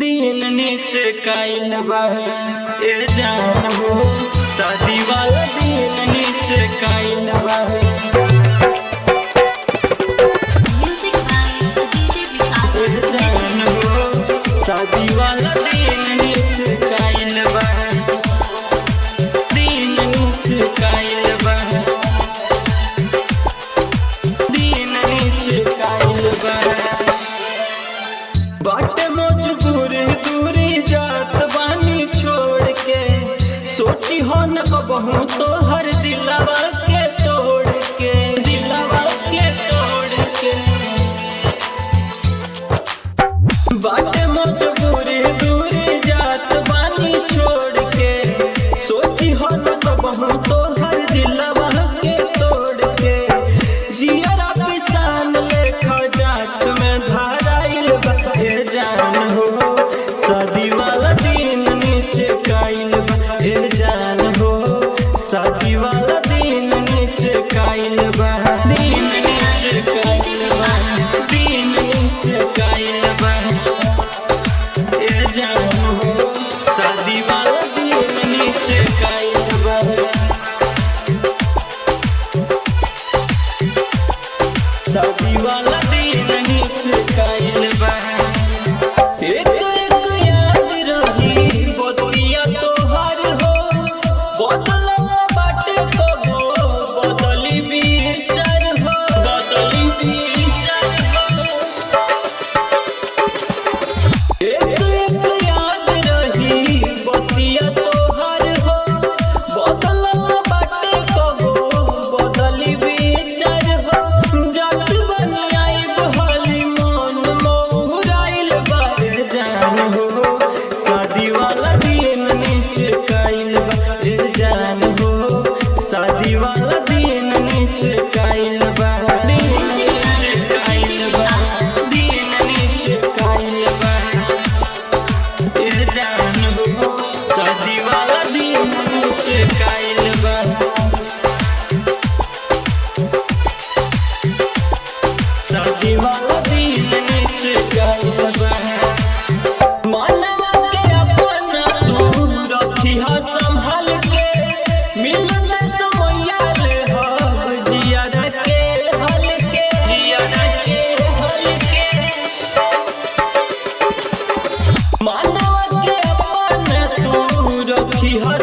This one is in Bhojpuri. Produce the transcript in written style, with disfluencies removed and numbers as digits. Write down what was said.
दिन नीचे काइल बा ए जान हो शादी वाला दिन नीचे काइल बा। जान हो शादी वाला दिन नीचे काइल बा, दिन नीचे काइल बा, दिन नीचे काइल बा। बाटे मजबूर दूरी जात बानी छोड़ के, सोची हो न कबहू तो हर दिलवा के तोड़ के, दिलवा के तोड़ के। बाटे मजबूर दूरी जात बानी छोड़ के, सोची हो न कबहू तो हर दिलवा के तोड़ के। जियरा पिसान लेखा जात में धाराइल बा ए जान हो शादी वाला दिन नीचे काइल बा ए जान हो शादी वाला दिन नीचे काइल बा, दिन नीचे काइल बा, दिन नीचे काइल बा ए जान हो शादी वाला दिन नीचे काइल बा। शादी वाला दिन नीचे काइल बा। एक एक याद रही बतिया तोहर हो, बदलला बाटे कबो बदली विचार हो, बदली विचार हो। एक एक याद रही बतिया तोहर हो, बदलला बाटे कबो बदली विचार हो। जात बनी आइब हाली मन मोहराइल बा ए जान हो शादी वाला दिन नीचे काइल बा ए जान हो शादी वाला दिन नीचे काइल बा, दिन नीचे काइल बा, दिन नीचे काइल बा ए जान हो शादी वाला दिन नीचे काइल बा। शादी वाला दिन नीचे काइल बा। मानवा के अपना तू रखिहा संभाल के, मिलन समैया ले हब जियारा के हल के, जियारा के हल के। मानवा के अपना तू रखिहा